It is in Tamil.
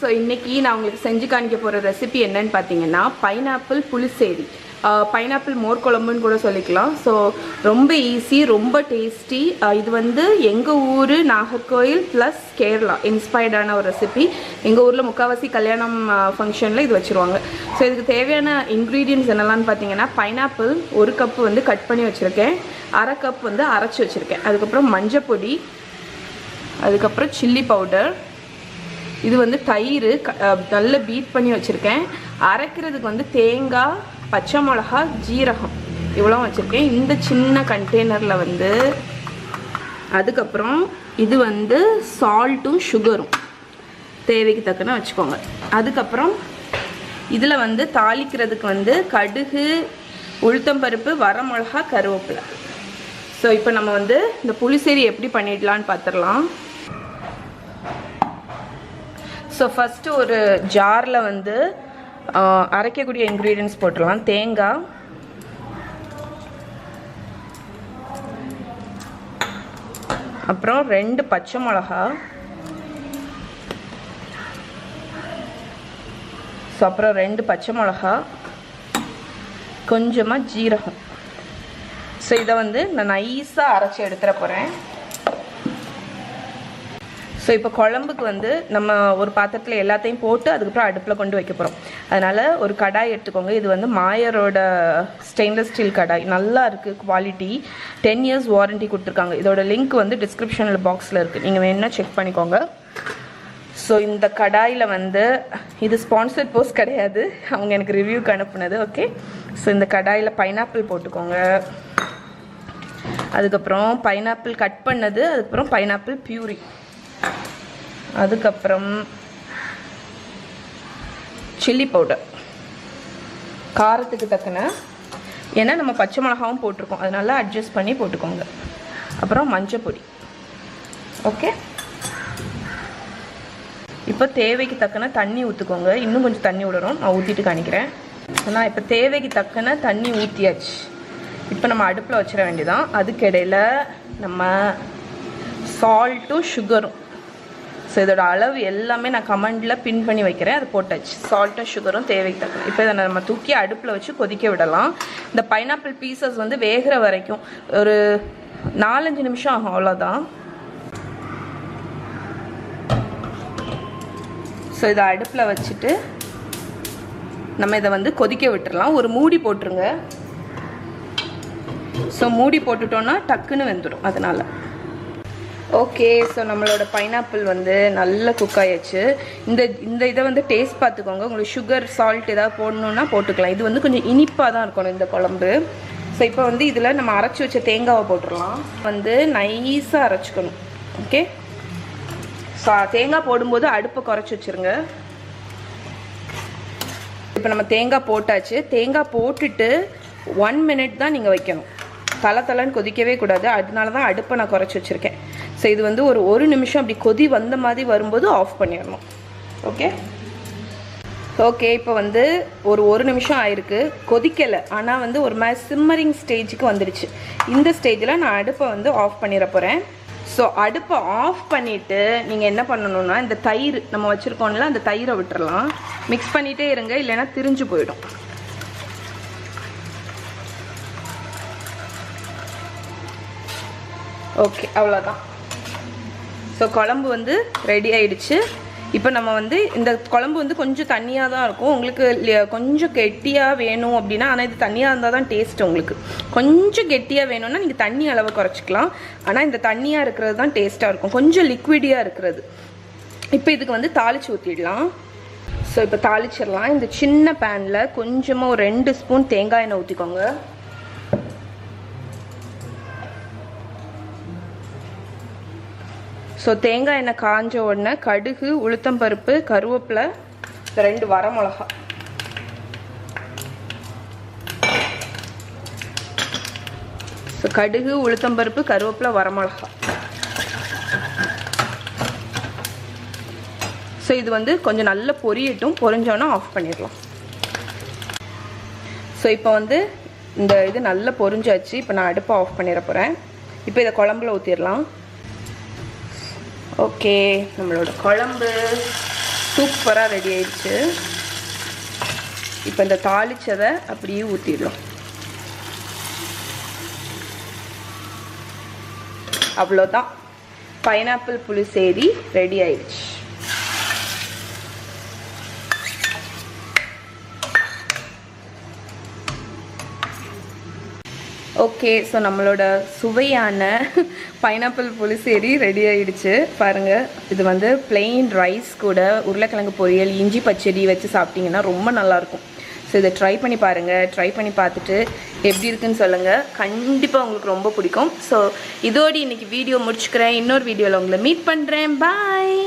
ஸோ இன்றைக்கி நான் உங்களுக்கு செஞ்சு காணிக்க போகிற ரெசிபி என்னன்னு பார்த்தீங்கன்னா பைனாப்பிள் புளிசேரி, பைனாப்பிள் மோர் குழம்புன்னு கூட சொல்லிக்கலாம். ஸோ ரொம்ப ஈஸி, ரொம்ப டேஸ்டி. இது வந்து எங்கள் ஊர் நாகர்கோயில் ப்ளஸ் கேரளா இன்ஸ்பயர்டான ஒரு ரெசிபி. எங்கள் ஊரில் முக்கால்வாசி கல்யாணம் ஃபங்க்ஷனில் இது வச்சுருவாங்க. ஸோ இதுக்கு தேவையான இன்க்ரீடியன்ட்ஸ் என்னெல்லாம்னு பார்த்தீங்கன்னா பைனாப்பிள் 1 கப்பு வந்து கட் பண்ணி வச்சுருக்கேன், 1/2 கப் வந்து அரைச்சி வச்சுருக்கேன், அதுக்கப்புறம் மஞ்சள் பொடி, அதுக்கப்புறம் சில்லி பவுடர், இது வந்து தயிர் நல்லா பீட் பண்ணி வச்சுருக்கேன், அரைக்கிறதுக்கு வந்து தேங்காய், பச்சை மிளகா, ஜீரகம் இவ்வளோ வச்சுருக்கேன் இந்த சின்ன கண்டெய்னரில் வந்து. அதுக்கப்புறம் இது வந்து சால்ட்டும் சுகரும் தேவைக்கு தக்கன வச்சுக்கோங்க. அதுக்கப்புறம் இதில் வந்து தாளிக்கிறதுக்கு வந்து கடுகு, உளுத்தம்பருப்பு, வரமிளகா, கருவேப்பிலை. ஸோ இப்போ நம்ம வந்து இந்த புளிசேரி எப்படி பண்ணிடலான்னு பார்த்துடலாம். ஸோ ஃபஸ்ட்டு ஒரு ஜாரில் வந்து அரைக்கக்கூடிய இன்க்ரீடியன்ட்ஸ் போட்டுடலாம். தேங்காய், அப்புறம் 2 பச்சை மிளகா, ஸோ அப்புறம் 2 பச்சை மிளகா, கொஞ்சமாக ஜீரகம். ஸோ இதை வந்து நான் நைஸாக அரைச்சி எடுத்துட போகிறேன். ஸோ இப்போ குழம்புக்கு வந்து நம்ம ஒரு பாத்திரத்தில் எல்லாத்தையும் போட்டு அதுக்கப்புறம் அடுப்பில் கொண்டு வைக்க போகிறோம். அதனால் ஒரு கடாய் எடுத்துக்கோங்க. இது வந்து மாயரோட ஸ்டெயின்லெஸ் ஸ்டீல் கடாய், நல்லா இருக்குது, குவாலிட்டி, 10 years வாரண்ட்டி கொடுத்துருக்காங்க. இதோட லிங்க் வந்து டிஸ்கிரிப்ஷனில் பாக்ஸில் இருக்குது, நீங்கள் வேணுன்னா செக் பண்ணிக்கோங்க. ஸோ இந்த கடாயில் வந்து இது ஸ்பான்சர்ட் போஸ்ட் கிடையாது, அவங்க எனக்கு ரிவ்யூக்கு அனுப்புனது. ஓகே, ஸோ இந்த கடாயில் பைனாப்பிள் போட்டுக்கோங்க, அதுக்கப்புறம் பைனாப்பிள் கட் பண்ணது, அதுக்கப்புறம் பைனாப்பிள் பியூரி, அதுக்கப்புறம் சில்லி பவுடர் காரத்துக்கு தக்கன, ஏன்னா நம்ம பச்சை மிளகாவும் போட்டிருக்கோம் அதனால அட்ஜஸ்ட் பண்ணி போட்டுக்கோங்க, அப்புறம் மஞ்சள் பொடி. ஓகே, இப்போ தேவைக்கு தக்கன தண்ணி ஊற்றுக்கோங்க. இன்னும் கொஞ்சம் தண்ணி விடணும், நான் ஊற்றிட்டு காணிக்கிறேன். ஆனால் இப்போ தேவைக்கு தக்கன தண்ணி ஊற்றியாச்சு. இப்போ நம்ம அடுப்பில் வச்சிட வேண்டியதான். அதுக்கிடையில் நம்ம சால்ட்டும் சுகரும், ஸோ இதோட அளவு எல்லாமே நான் கமெண்டில் பின் பண்ணி வைக்கிறேன், அது போட்டாச்சு. சால்ட்டும் சுகரும் தேவைக்கு தக்கன. இப்போ இதை நம்ம தூக்கி அடுப்பில் வச்சு கொதிக்க விடலாம். இந்த பைனாப்பிள் பீசஸ் வந்து வேகிற வரைக்கும் ஒரு 4-5 நிமிஷம் ஆகும், அவ்வளோதான். ஸோ இதை அடுப்பில் வச்சுட்டு நம்ம இதை வந்து கொதிக்க விட்டுடலாம். ஒரு மூடி போட்டுருங்க. ஸோ மூடி போட்டுட்டோன்னா டக்குன்னு வெந்துடும், அதனால். ஓகே, ஸோ நம்மளோட பைனாப்பிள் வந்து நல்லா குக் ஆயிடுச்சு. இந்த இதை வந்து டேஸ்ட் பார்த்துக்கோங்க. உங்களுக்கு சுகர், சால்ட் ஏதாவது போடணுன்னா போட்டுக்கலாம். இது வந்து கொஞ்சம் இனிப்பாக தான் இருக்கணும் இந்த குழம்பு. ஸோ இப்போ வந்து இதில் நம்ம அரைச்சி வச்ச தேங்காவை போட்டுடலாம். வந்து நைஸாக அரைச்சிக்கணும். ஓகே, ஸோ தேங்காய் போடும்போது அடுப்பை குறைச்சி வச்சுருங்க. இப்போ நம்ம தேங்காய் போட்டாச்சு. தேங்காய் போட்டுட்டு 1 minute தான் நீங்கள் வைக்கணும், தலை கொதிக்கவே கூடாது. அதனால தான் அடுப்பை நான் குறைச்சி வச்சுருக்கேன். ஸோ இது வந்து ஒரு 1 நிமிஷம் அப்படி கொதி வந்த மாதிரி வரும்போது ஆஃப் பண்ணிடணும். ஓகே ஓகே, இப்போ வந்து ஒரு 1 நிமிஷம் ஆயிருக்கு, கொதிக்கலை, ஆனால் வந்து ஒரு மாதிரி சிம்மரிங் ஸ்டேஜுக்கு வந்துடுச்சு. இந்த ஸ்டேஜில் நான் அடுப்பை வந்து ஆஃப் பண்ணிட போகிறேன். ஸோ அடுப்பை ஆஃப் பண்ணிவிட்டு நீங்கள் என்ன பண்ணணுன்னா, இந்த தயிர் நம்ம வச்சுருக்கோம்ல அந்த தயிரை விட்டுறலாம். மிக்ஸ் பண்ணிகிட்டே இருங்க, இல்லைன்னா திரிஞ்சு போயிடும். ஓகே, அவ்வளோதான். ஸோ குழம்பு வந்து ரெடி ஆயிடுச்சு. இப்போ நம்ம வந்து இந்த குழம்பு வந்து கொஞ்சம் தண்ணியாக தான் இருக்கும். உங்களுக்கு கொஞ்சம் கெட்டியாக வேணும் அப்படின்னா, ஆனால் இது தண்ணியாக இருந்தால் தான் டேஸ்ட். உங்களுக்கு கொஞ்சம் கெட்டியாக வேணும்னா நீங்கள் தண்ணி அளவை குறைச்சிக்கலாம். ஆனால் இந்த தண்ணியாக இருக்கிறது தான் டேஸ்ட்டாக இருக்கும், கொஞ்சம் லிக்விடியாக இருக்கிறது. இப்போ இதுக்கு வந்து தாளித்து ஊற்றிடலாம். ஸோ இப்போ தாளிச்சிடலாம். இந்த சின்ன பேனில் கொஞ்சமாக ஒரு 2 ஸ்பூன் தேங்காய் எண்ணெய் ஊற்றிக்கோங்க. ஸோ தேங்காய் எண்ணெய் காஞ்ச உடனே கடுகு, உளுத்தம்பருப்பு, கருவேப்பிலை, 2 வரமிளகா, ஸோ கடுகு, உளுத்தம்பருப்பு, கருவேப்பிலை, வரமிளகா. ஸோ இது வந்து கொஞ்சம் நல்லா பொரியட்டும், பொரிஞ்சோன்னா ஆஃப் பண்ணிடலாம். ஸோ இப்போ வந்து இந்த இது நல்லா பொரிஞ்சாச்சு. இப்போ நான் அடுப்பை ஆஃப் பண்ணிட போகிறேன். இப்போ இதை குழம்புல ஊற்றிடலாம். ஓகே, நம்மளோட குழம்பு சூப்பராக ரெடி ஆயிடுச்சு. இப்போ இந்த தாளிச்சதை அப்படியே ஊற்றிடலாம். அவ்வளோதான், பைனாப்பிள் புளிசேரி ரெடி ஆயிடுச்சு. ஓகே, ஸோ நம்மளோட சுவையான பைனாப்பிள் புளிசேரி ரெடி ஆகிடுச்சு. பாருங்கள், இது வந்து பிளெயின் ரைஸ் கூட உருளைக்கிழங்கு பொரியல், இஞ்சி பச்சடி வச்சு சாப்பிட்டிங்கன்னா ரொம்ப நல்லாயிருக்கும். ஸோ இதை ட்ரை பண்ணி பாருங்கள். ட்ரை பண்ணி பார்த்துட்டு எப்படி இருக்குன்னு சொல்லுங்கள். கண்டிப்பாக உங்களுக்கு ரொம்ப பிடிக்கும். ஸோ இதோடு இன்றைக்கி வீடியோ முடிச்சுக்கிறேன். இன்னொரு வீடியோவில் உங்களை மீட் பண்ணுறேன். பாய்.